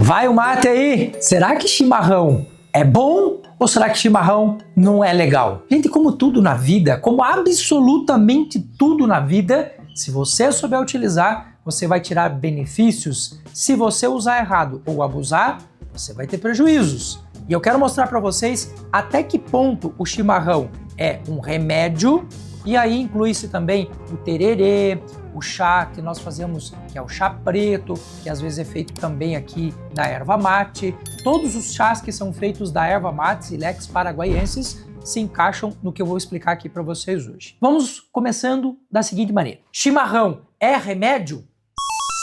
Vai o mate aí! Será que chimarrão é bom ou será que chimarrão não é legal? Gente, como tudo na vida, como absolutamente tudo na vida, se você souber utilizar, você vai tirar benefícios. Se você usar errado ou abusar, você vai ter prejuízos. E eu quero mostrar para vocês até que ponto o chimarrão é um remédio, e aí inclui-se também o tererê, o chá que nós fazemos, que é o chá preto, que às vezes é feito também aqui da erva mate. Todos os chás que são feitos da erva mate, Ilex paraguaiensis, se encaixam no que eu vou explicar aqui para vocês hoje. Vamos começando da seguinte maneira. Chimarrão é remédio?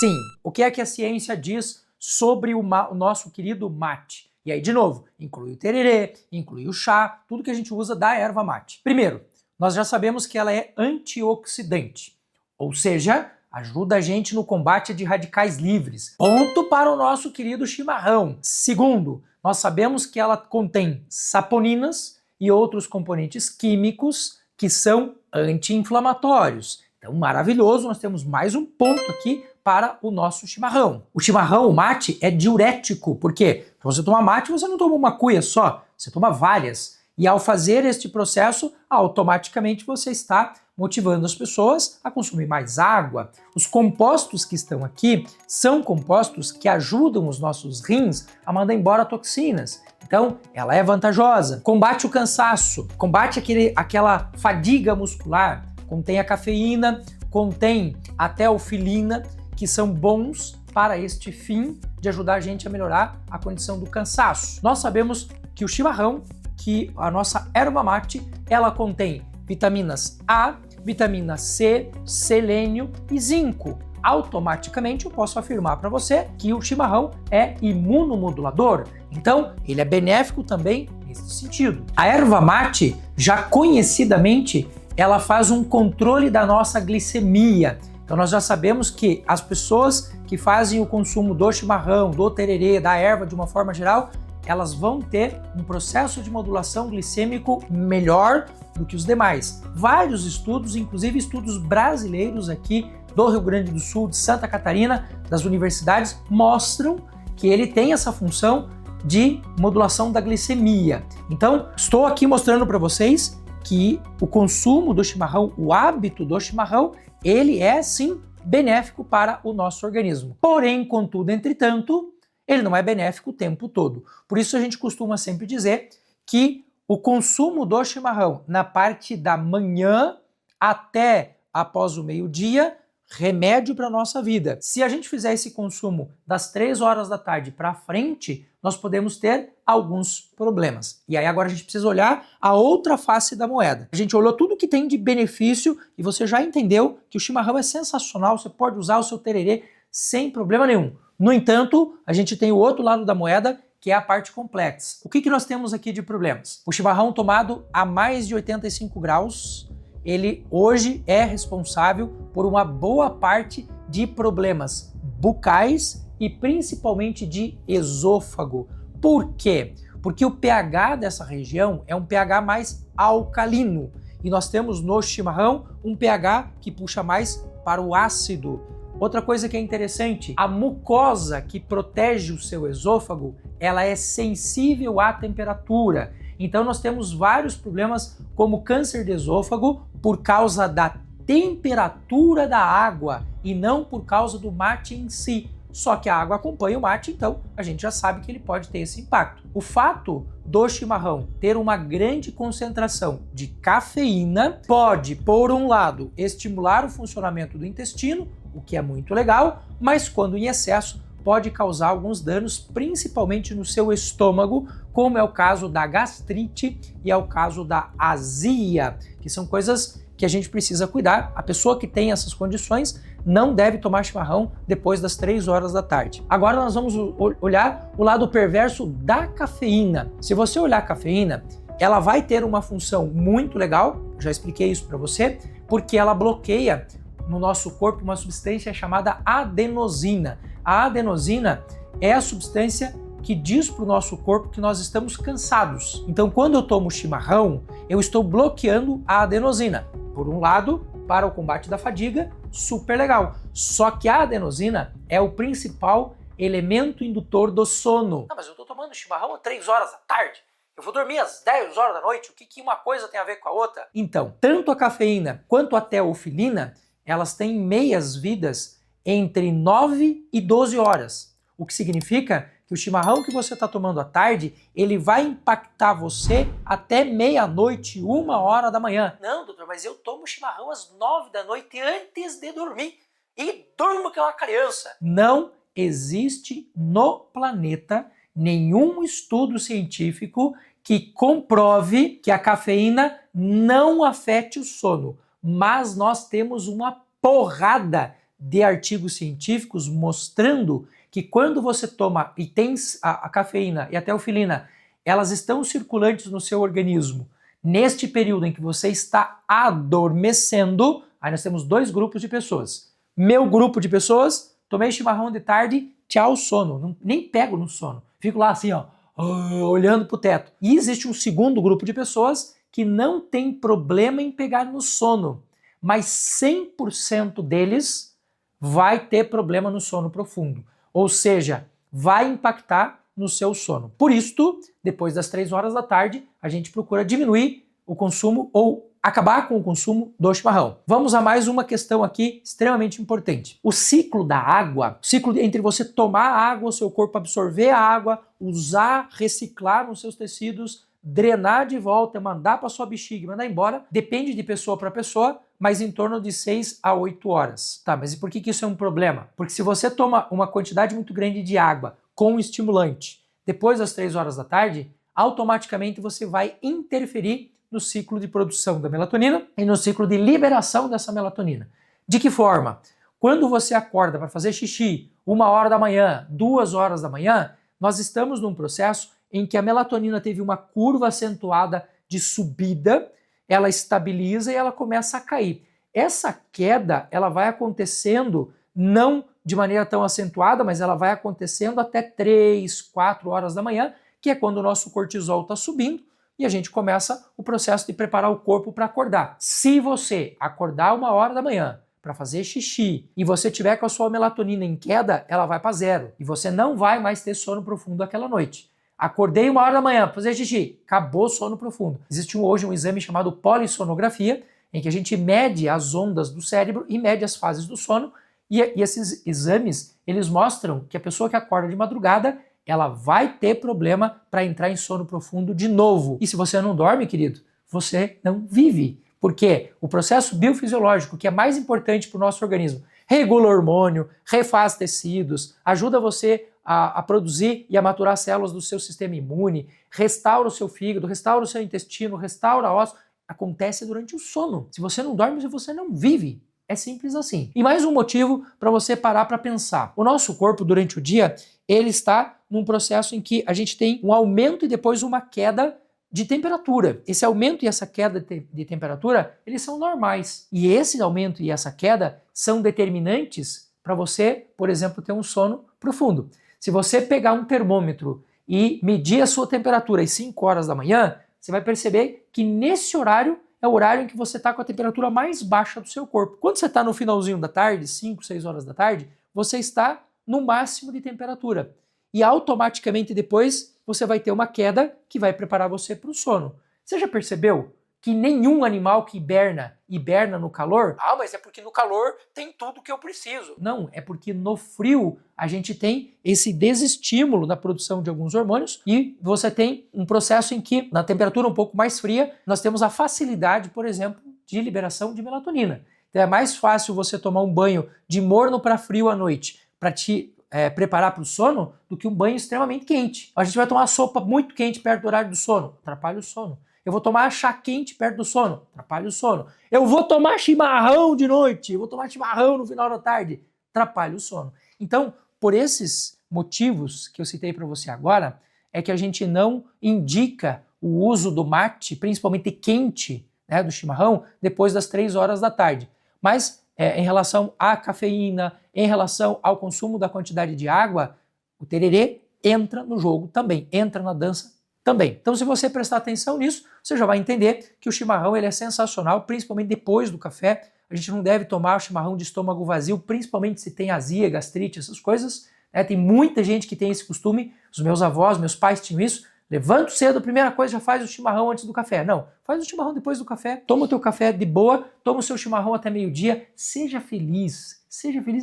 Sim. O que é que a ciência diz sobre o nosso querido mate? E aí, de novo, inclui o tererê, inclui o chá, tudo que a gente usa da erva mate. Primeiro, nós já sabemos que ela é antioxidante, ou seja, ajuda a gente no combate de radicais livres. Ponto para o nosso querido chimarrão. Segundo, nós sabemos que ela contém saponinas e outros componentes químicos que são anti-inflamatórios. Então, maravilhoso, nós temos mais um ponto aqui para o nosso chimarrão. O chimarrão, o mate, é diurético. Por quê? Para você tomar mate, você não toma uma cuia só, você toma várias. E ao fazer este processo, automaticamente você está motivando as pessoas a consumir mais água. Os compostos que estão aqui são compostos que ajudam os nossos rins a mandar embora toxinas. Então, ela é vantajosa. Combate o cansaço, combate aquela fadiga muscular, contém a cafeína, contém a teofilina, que são bons para este fim de ajudar a gente a melhorar a condição do cansaço. Nós sabemos que o chimarrão, que a nossa erva mate, ela contém vitaminas A, vitamina C, selênio e zinco. Automaticamente eu posso afirmar para você que o chimarrão é imunomodulador. Então, ele é benéfico também nesse sentido. A erva mate, já conhecidamente, ela faz um controle da nossa glicemia. Então nós já sabemos que as pessoas que fazem o consumo do chimarrão, do tererê, da erva de uma forma geral, elas vão ter um processo de modulação glicêmico melhor do que os demais. Vários estudos, inclusive estudos brasileiros aqui do Rio Grande do Sul, de Santa Catarina, das universidades, mostram que ele tem essa função de modulação da glicemia. Então, estou aqui mostrando para vocês que o consumo do chimarrão, o hábito do chimarrão, ele é sim benéfico para o nosso organismo. Porém, contudo, entretanto, ele não é benéfico o tempo todo. Por isso a gente costuma sempre dizer que o consumo do chimarrão na parte da manhã até após o meio-dia, remédio para a nossa vida. Se a gente fizer esse consumo das 3 horas da tarde para frente, nós podemos ter alguns problemas. E aí agora a gente precisa olhar a outra face da moeda. A gente olhou tudo que tem de benefício e você já entendeu que o chimarrão é sensacional, você pode usar o seu tererê sem problema nenhum. No entanto, a gente tem o outro lado da moeda, que é a parte complexa. O que nós temos aqui de problemas? O chimarrão tomado a mais de 85 graus, ele hoje é responsável por uma boa parte de problemas bucais e principalmente de esôfago. Por quê? Porque o pH dessa região é um pH mais alcalino e nós temos no chimarrão um pH que puxa mais para o ácido. Outra coisa que é interessante, a mucosa que protege o seu esôfago, ela é sensível à temperatura. Então nós temos vários problemas como câncer de esôfago por causa da temperatura da água e não por causa do mate em si. Só que a água acompanha o mate, então a gente já sabe que ele pode ter esse impacto. O fato do chimarrão ter uma grande concentração de cafeína pode, por um lado, estimular o funcionamento do intestino, o que é muito legal, mas quando em excesso pode causar alguns danos, principalmente no seu estômago, como é o caso da gastrite e é o caso da azia, que são coisas que a gente precisa cuidar. A pessoa que tem essas condições não deve tomar chimarrão depois das 3 horas da tarde. Agora nós vamos olhar o lado perverso da cafeína. Se você olhar a cafeína, ela vai ter uma função muito legal, já expliquei isso para você, porque ela bloqueia no nosso corpo uma substância chamada adenosina. A adenosina é a substância que diz para o nosso corpo que nós estamos cansados. Então, quando eu tomo chimarrão, eu estou bloqueando a adenosina. Por um lado, para o combate da fadiga, super legal. Só que a adenosina é o principal elemento indutor do sono. Ah, mas eu estou tomando chimarrão às 3 horas da tarde. Eu vou dormir às 10 horas da noite. O que uma coisa tem a ver com a outra? Então, tanto a cafeína quanto a teofilina, elas têm meias vidas entre 9 e 12 horas. O que significa que o chimarrão que você está tomando à tarde, ele vai impactar você até meia-noite, 1 hora da manhã. Não, doutor, mas eu tomo chimarrão às 9 da noite antes de dormir. E durmo que é uma criança. Não existe no planeta nenhum estudo científico que comprove que a cafeína não afete o sono. Mas nós temos uma porrada de artigos científicos mostrando que quando você toma e tem a cafeína e a teofilina, elas estão circulantes no seu organismo neste período em que você está adormecendo. Aí nós temos 2 grupos de pessoas. Meu grupo de pessoas, tomei chimarrão de tarde, tchau sono, nem pego no sono. Fico lá assim, ó, olhando pro teto. E existe um segundo grupo de pessoas que não tem problema em pegar no sono, mas 100% deles vai ter problema no sono profundo. Ou seja, vai impactar no seu sono. Por isso, depois das 3 horas da tarde, a gente procura diminuir o consumo ou acabar com o consumo do chimarrão. Vamos a mais uma questão aqui extremamente importante. O ciclo da água, o ciclo entre você tomar a água, o seu corpo absorver a água, usar, reciclar nos seus tecidos, drenar de volta, mandar para sua bexiga e mandar embora, depende de pessoa para pessoa, mas em torno de 6 a 8 horas. Tá, mas e por que isso é um problema? Porque se você toma uma quantidade muito grande de água com estimulante depois das 3 horas da tarde, automaticamente você vai interferir no ciclo de produção da melatonina e no ciclo de liberação dessa melatonina. De que forma? Quando você acorda para fazer xixi 1 hora da manhã, 2 horas da manhã, nós estamos num processo em que a melatonina teve uma curva acentuada de subida, ela estabiliza e ela começa a cair. Essa queda, ela vai acontecendo não de maneira tão acentuada, mas ela vai acontecendo até 3, 4 horas da manhã, que é quando o nosso cortisol está subindo e a gente começa o processo de preparar o corpo para acordar. Se você acordar 1 hora da manhã para fazer xixi e você tiver com a sua melatonina em queda, ela vai para 0 e você não vai mais ter sono profundo aquela noite. Acordei 1 hora da manhã para fazer xixi, acabou o sono profundo. Existe hoje um exame chamado polissonografia, em que a gente mede as ondas do cérebro e mede as fases do sono, e esses exames, eles mostram que a pessoa que acorda de madrugada, ela vai ter problema para entrar em sono profundo de novo. E se você não dorme, querido, você não vive. Porque o processo biofisiológico, que é mais importante para o nosso organismo, regula hormônio, refaz tecidos, ajuda você a produzir e a maturar células do seu sistema imune, restaura o seu fígado, restaura o seu intestino, restaura ossos, acontece durante o sono. Se você não dorme, você não vive. É simples assim. E mais um motivo para você parar para pensar. O nosso corpo, durante o dia, ele está num processo em que a gente tem um aumento e depois uma queda de temperatura. Esse aumento e essa queda de temperatura, eles são normais. E esse aumento e essa queda são determinantes para você, por exemplo, ter um sono profundo. Se você pegar um termômetro e medir a sua temperatura às 5 horas da manhã, você vai perceber que nesse horário é o horário em que você está com a temperatura mais baixa do seu corpo. Quando você está no finalzinho da tarde, 5, 6 horas da tarde, você está no máximo de temperatura. E automaticamente depois você vai ter uma queda que vai preparar você para o sono. Você já percebeu que nenhum animal que hiberna no calor? Ah, mas é porque no calor tem tudo que eu preciso. Não, é porque no frio a gente tem esse desestímulo da produção de alguns hormônios e você tem um processo em que, na temperatura um pouco mais fria, nós temos a facilidade, por exemplo, de liberação de melatonina. Então é mais fácil você tomar um banho de morno para frio à noite para te preparar para o sono do que um banho extremamente quente. A gente vai tomar sopa muito quente perto do horário do sono, atrapalha o sono. Eu vou tomar chá quente perto do sono, atrapalha o sono. Eu vou tomar chimarrão de noite, eu vou tomar chimarrão no final da tarde, atrapalha o sono. Então, por esses motivos que eu citei para você agora, é que a gente não indica o uso do mate, principalmente quente, né, do chimarrão, depois das 3 horas da tarde. Mas em relação à cafeína, em relação ao consumo da quantidade de água, o tererê entra no jogo também, entra na dança também. Então, se você prestar atenção nisso, você já vai entender que o chimarrão ele é sensacional, principalmente depois do café. A gente não deve tomar o chimarrão de estômago vazio, principalmente se tem azia, gastrite, essas coisas. Tem muita gente que tem esse costume, os meus avós, meus pais tinham isso. Levanto cedo, a primeira coisa já faz o chimarrão antes do café. Não, faz o chimarrão depois do café, toma o teu café de boa, toma o seu chimarrão até meio-dia, seja feliz,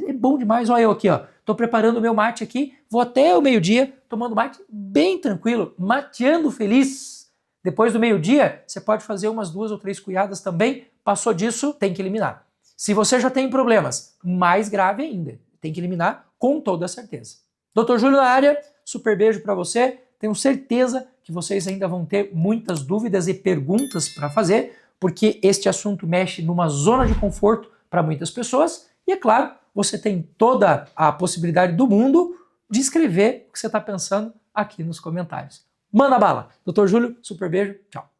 é bom demais. Olha eu aqui, ó, tô preparando o meu mate aqui, vou até o meio-dia tomando mate bem tranquilo, mateando feliz. Depois do meio-dia, você pode fazer umas 2 ou 3 cuiadas também, passou disso, tem que eliminar. Se você já tem problemas, mais grave ainda, tem que eliminar com toda certeza. Dr. Júlio na área, super beijo para você. Tenho certeza que vocês ainda vão ter muitas dúvidas e perguntas para fazer, porque este assunto mexe numa zona de conforto para muitas pessoas. E é claro, você tem toda a possibilidade do mundo de escrever o que você está pensando aqui nos comentários. Manda bala! Dr. Júlio, super beijo, tchau!